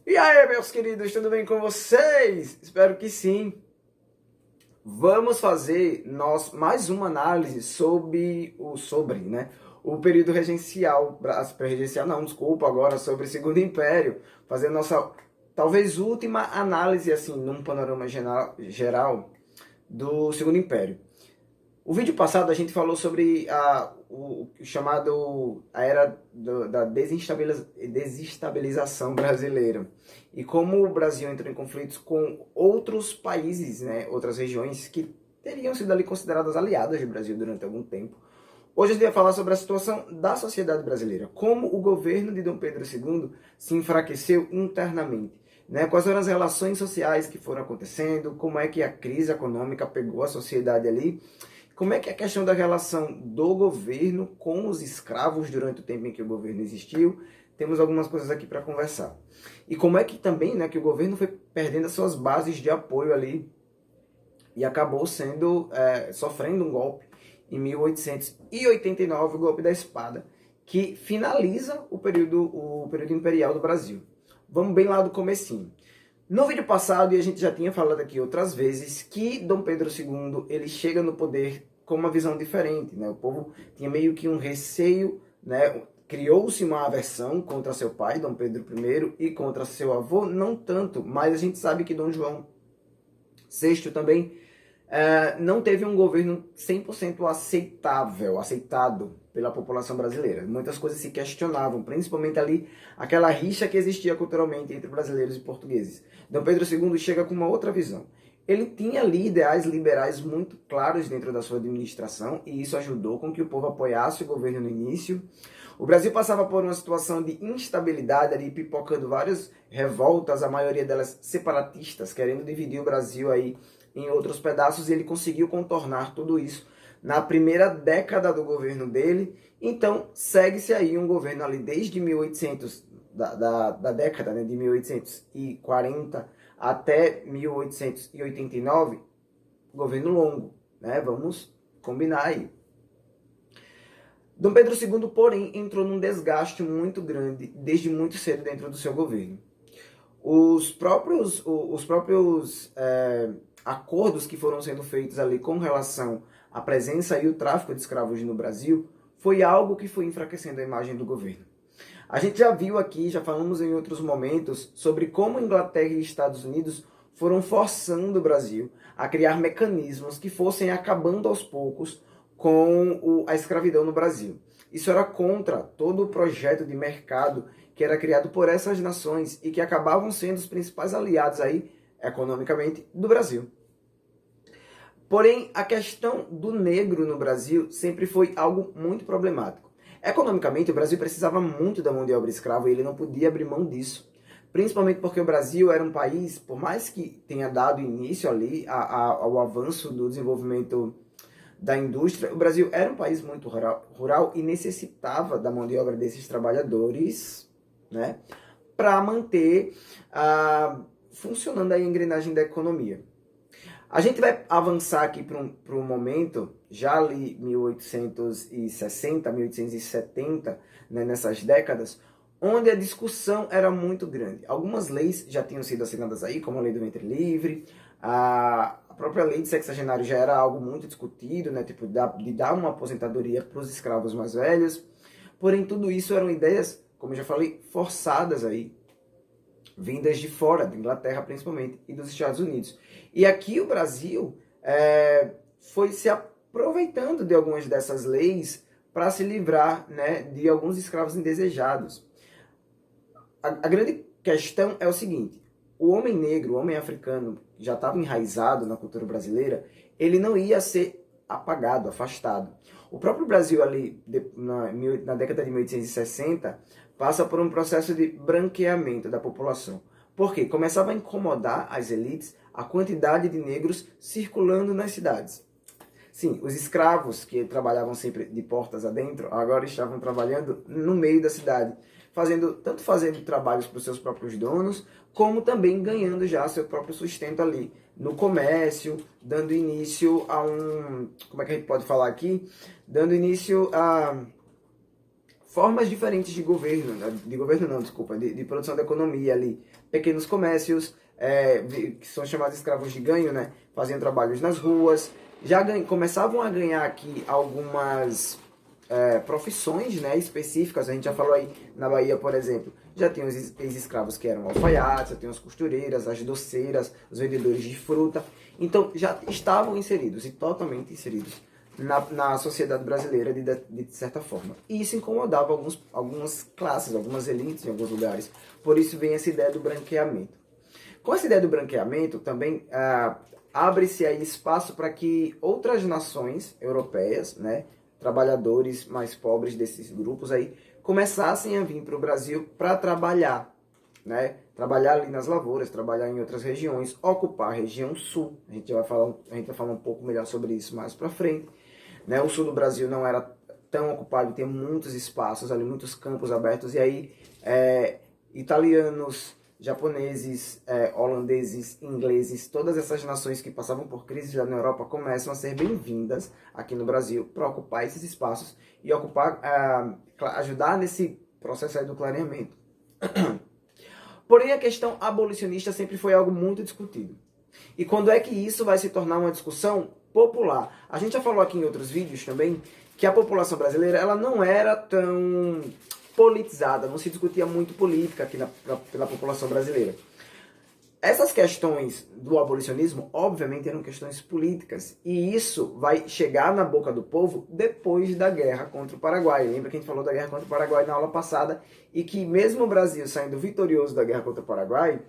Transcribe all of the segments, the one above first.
E aí, meus queridos, tudo bem com vocês? Espero que sim. Vamos fazer mais uma análise o período regencial, regencial não, desculpa, agora sobre o Segundo Império, fazer nossa talvez última análise assim, num panorama geral do Segundo Império. O vídeo passado a gente falou sobre o chamado a era da desestabilização brasileira e como o Brasil entrou em conflitos com outros países, né, outras regiões que teriam sido ali consideradas aliadas do Brasil durante algum tempo. Hoje a gente vai falar sobre a situação da sociedade brasileira, como o governo de Dom Pedro II se enfraqueceu internamente, né? Quais foram as relações sociais que foram acontecendo, como é que a crise econômica pegou a sociedade ali, como é que é a questão da relação do governo com os escravos durante o tempo em que o governo existiu. Temos algumas coisas aqui para conversar. E como é que também, né, que o governo foi perdendo as suas bases de apoio ali e acabou sofrendo um golpe em 1889, o golpe da espada, que finaliza o período imperial do Brasil. Vamos bem lá do comecinho. No vídeo passado, e a gente já tinha falado aqui outras vezes, que Dom Pedro II ele chega no poder com uma visão diferente, né? O povo tinha meio que um receio, né? Criou-se uma aversão contra seu pai, Dom Pedro I, e contra seu avô, não tanto, mas a gente sabe que Dom João VI também não teve um governo 100% aceitado pela população brasileira. Muitas coisas se questionavam, principalmente ali aquela rixa que existia culturalmente entre brasileiros e portugueses. Dom Pedro II chega com uma outra visão. Ele tinha ali ideais liberais muito claros dentro da sua administração e isso ajudou com que o povo apoiasse o governo no início. O Brasil passava por uma situação de instabilidade ali, pipocando várias revoltas, a maioria delas separatistas, querendo dividir o Brasil aí em outros pedaços, e ele conseguiu contornar tudo isso na primeira década do governo dele. Então, segue-se aí um governo ali desde 1800, da década, né, de 1840 até 1889, governo longo, né? Vamos combinar aí. Dom Pedro II, porém, entrou num desgaste muito grande desde muito cedo dentro do seu governo. Os próprios acordos que foram sendo feitos ali com relação à presença e o tráfico de escravos no Brasil foi algo que foi enfraquecendo a imagem do governo. A gente já viu aqui, já falamos em outros momentos, sobre como Inglaterra e Estados Unidos foram forçando o Brasil a criar mecanismos que fossem acabando aos poucos com a escravidão no Brasil. Isso era contra todo o projeto de mercado que era criado por essas nações e que acabavam sendo os principais aliados aí, economicamente, do Brasil. Porém, a questão do negro no Brasil sempre foi algo muito problemático. Economicamente, o Brasil precisava muito da mão de obra escrava e ele não podia abrir mão disso. Principalmente porque o Brasil era um país, por mais que tenha dado início ali ao avanço do desenvolvimento da indústria, o Brasil era um país muito rural e necessitava da mão de obra desses trabalhadores, né, para manter funcionando a engrenagem da economia. A gente vai avançar aqui para um momento, já ali 1860, 1870, né, nessas décadas, onde a discussão era muito grande. Algumas leis já tinham sido assinadas aí, como a Lei do Ventre Livre, a própria lei de sexagenário já era algo muito discutido, né, tipo de dar uma aposentadoria para os escravos mais velhos. Porém, tudo isso eram ideias, como eu já falei, forçadas aí, vindas de fora, da Inglaterra principalmente, e dos Estados Unidos. E aqui o Brasil foi se aproveitando de algumas dessas leis para se livrar, né, de alguns escravos indesejados. A grande questão é o seguinte: o homem negro, o homem africano, que já estava enraizado na cultura brasileira, ele não ia ser apagado, afastado. O próprio Brasil ali, na década de 1860, passa por um processo de branqueamento da população. Por quê? Começava a incomodar as elites a quantidade de negros circulando nas cidades. Sim, os escravos que trabalhavam sempre de portas adentro, agora estavam trabalhando no meio da cidade, fazendo trabalhos para os seus próprios donos, como também ganhando já seu próprio sustento ali no comércio, dando início a como é que a gente pode falar aqui? Dando início a formas diferentes de governo não, desculpa, de produção da economia ali. Pequenos comércios, que são chamados escravos de ganho, né? Faziam trabalhos nas ruas, começavam a ganhar aqui algumas profissões, né, específicas. A gente já falou aí na Bahia, por exemplo, já tem os ex-escravos que eram alfaiates, já tem as costureiras, as doceiras, os vendedores de fruta. Então já estavam inseridos, e totalmente inseridos, na sociedade brasileira de certa forma. E isso incomodava algumas classes, algumas elites em alguns lugares. Por isso vem essa ideia do branqueamento. Com essa ideia do branqueamento também abre-se aí espaço para que outras nações europeias, né, trabalhadores mais pobres desses grupos aí, começassem a vir para o Brasil para trabalhar, né? Trabalhar ali nas lavouras, trabalhar em outras regiões, ocupar a região sul. A gente vai falar um pouco melhor sobre isso mais para frente. Né? O sul do Brasil não era tão ocupado, tem muitos espaços ali, muitos campos abertos, e aí italianos, japoneses, holandeses, ingleses, todas essas nações que passavam por crises lá na Europa começam a ser bem-vindas aqui no Brasil para ocupar esses espaços e ajudar nesse processo aí do clareamento. Porém, a questão abolicionista sempre foi algo muito discutido. E quando é que isso vai se tornar uma discussão popular? A gente já falou aqui em outros vídeos também que a população brasileira ela não era tão politizada, não se discutia muito política aqui pela população brasileira. Essas questões do abolicionismo, obviamente, eram questões políticas, e isso vai chegar na boca do povo depois da guerra contra o Paraguai. Lembra que a gente falou da guerra contra o Paraguai na aula passada, e que mesmo o Brasil saindo vitorioso da guerra contra o Paraguai,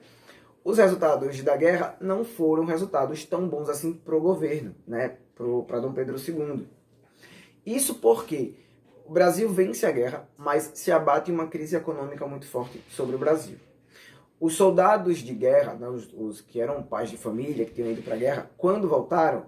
os resultados da guerra não foram resultados tão bons assim para o governo, né, para Dom Pedro II. Isso porque o Brasil vence a guerra, mas se abate uma crise econômica muito forte sobre o Brasil. Os soldados de guerra, né, os que eram pais de família, que tinham ido para a guerra, quando voltaram,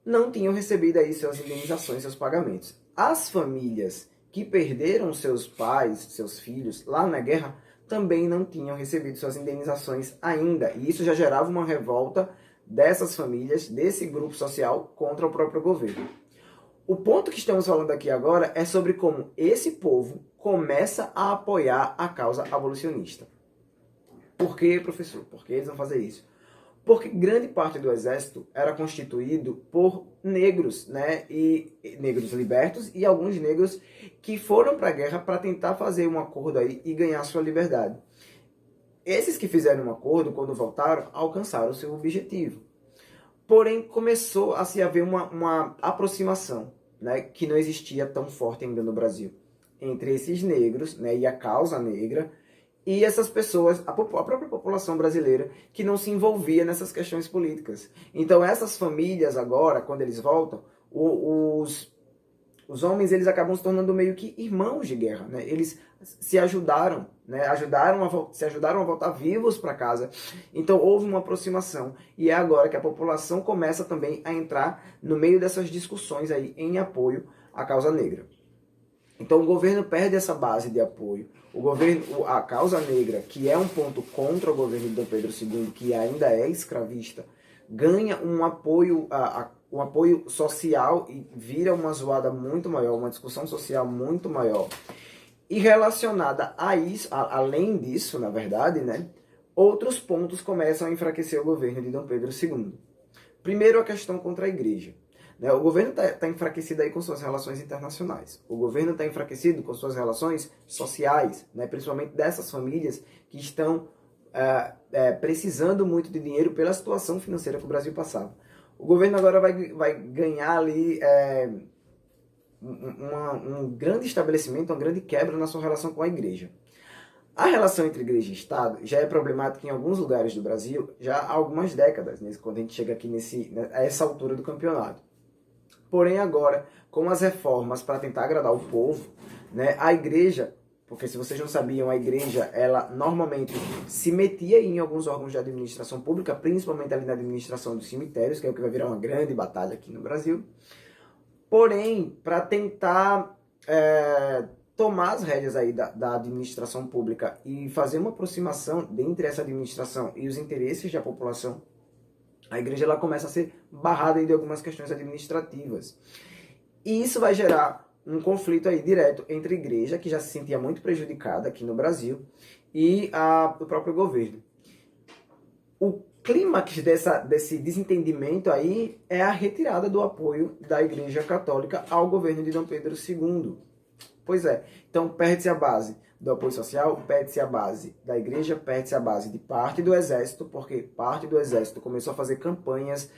não tinham recebido aí suas indenizações, seus pagamentos. As famílias que perderam seus pais, seus filhos lá na guerra, também não tinham recebido suas indenizações ainda. E isso já gerava uma revolta dessas famílias, desse grupo social, contra o próprio governo. O ponto que estamos falando aqui agora é sobre como esse povo começa a apoiar a causa abolicionista. Por que, professor? Por que eles vão fazer isso? Porque grande parte do exército era constituído por negros, né? E negros libertos e alguns negros que foram para a guerra para tentar fazer um acordo aí e ganhar sua liberdade. Esses que fizeram um acordo, quando voltaram, alcançaram o seu objetivo. Porém, começou a se haver uma aproximação, né, que não existia tão forte ainda no Brasil, entre esses negros, né, e a causa negra, e essas pessoas, a própria população brasileira, que não se envolvia nessas questões políticas. Então, essas famílias agora, quando eles voltam, os homens eles acabam se tornando meio que irmãos de guerra, né? Eles se ajudaram, né? Se ajudaram a voltar vivos para casa. Então houve uma aproximação e é agora que a população começa também a entrar no meio dessas discussões aí em apoio à causa negra. Então o governo perde essa base de apoio. A causa negra, que é um ponto contra o governo de Dom Pedro II, que ainda é escravista, ganha um apoio social e vira uma zoada muito maior, uma discussão social muito maior. E relacionada a isso, além disso, na verdade, né, outros pontos começam a enfraquecer o governo de Dom Pedro II. Primeiro, a questão contra a igreja. Né, o governo está enfraquecido aí com suas relações internacionais. O governo está enfraquecido com suas relações sociais, né, principalmente dessas famílias que estão precisando muito de dinheiro pela situação financeira que o Brasil passava. O governo agora vai ganhar ali um grande estabelecimento, uma grande quebra na sua relação com a igreja. A relação entre igreja e Estado já é problemática em alguns lugares do Brasil já há algumas décadas, né, quando a gente chega aqui a essa altura do campeonato. Porém agora, com as reformas para tentar agradar o povo, né, a igreja, porque se vocês não sabiam, a igreja, ela normalmente se metia em alguns órgãos de administração pública, principalmente ali na administração dos cemitérios, que é o que vai virar uma grande batalha aqui no Brasil. Porém, para tentar tomar as rédeas aí da administração pública e fazer uma aproximação entre essa administração e os interesses da população, a igreja ela começa a ser barrada aí de algumas questões administrativas. E isso vai gerar um conflito aí direto entre a igreja, que já se sentia muito prejudicada aqui no Brasil, e o próprio governo. O clímax desse desentendimento aí é a retirada do apoio da Igreja Católica ao governo de Dom Pedro II. Pois é, então perde-se a base do apoio social, perde-se a base da igreja, perde-se a base de parte do exército, porque parte do exército começou a fazer campanhas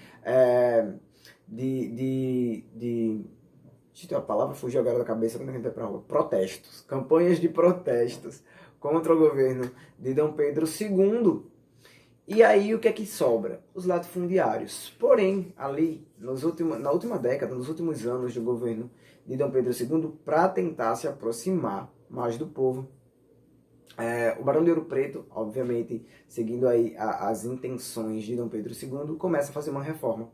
a palavra fugiu agora da cabeça quando a gente vai pra rua. Protestos. Campanhas de protestos contra o governo de Dom Pedro II. E aí o que é que sobra? Os latifundiários. Porém, ali, na última década, nos últimos anos do governo de Dom Pedro II, para tentar se aproximar mais do povo, o Barão de Ouro Preto, obviamente, seguindo aí as intenções de Dom Pedro II, começa a fazer uma reforma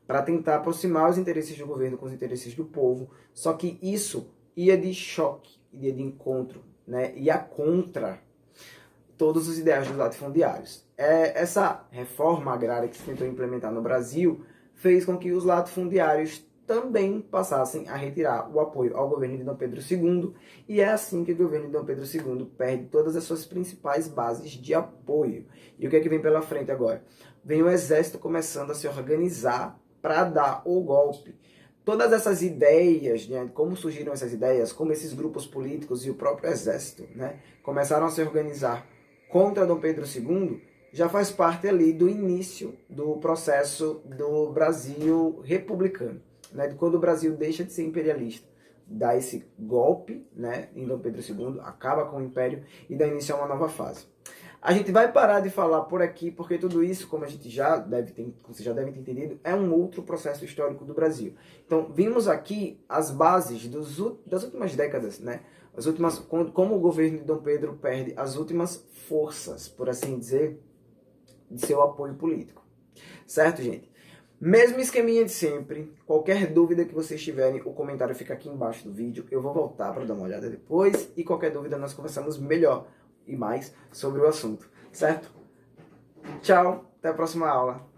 para tentar aproximar os interesses do governo com os interesses do povo. Só que isso ia de choque, ia de encontro, né? Ia contra todos os ideais dos latifundiários. Essa reforma agrária que se tentou implementar no Brasil fez com que os latifundiários também passassem a retirar o apoio ao governo de Dom Pedro II, e é assim que o governo de Dom Pedro II perde todas as suas principais bases de apoio. E o que é que vem pela frente agora? Vem o exército começando a se organizar para dar o golpe. Todas essas ideias, né, como surgiram essas ideias, como esses grupos políticos e o próprio exército, né, começaram a se organizar contra Dom Pedro II, já faz parte ali do início do processo do Brasil republicano, né, de quando o Brasil deixa de ser imperialista, dá esse golpe, né, em Dom Pedro II, acaba com o império e dá início a uma nova fase. A gente vai parar de falar por aqui, porque tudo isso, como vocês já devem ter entendido, é um outro processo histórico do Brasil. Então, vimos aqui as bases das últimas décadas, né? Como o governo de Dom Pedro perde as últimas forças, por assim dizer, de seu apoio político. Certo, gente? Mesmo esqueminha de sempre. Qualquer dúvida que vocês tiverem, o comentário fica aqui embaixo do vídeo. Eu vou voltar para dar uma olhada depois. E qualquer dúvida, nós conversamos melhor e mais sobre o assunto, certo? Tchau, até a próxima aula.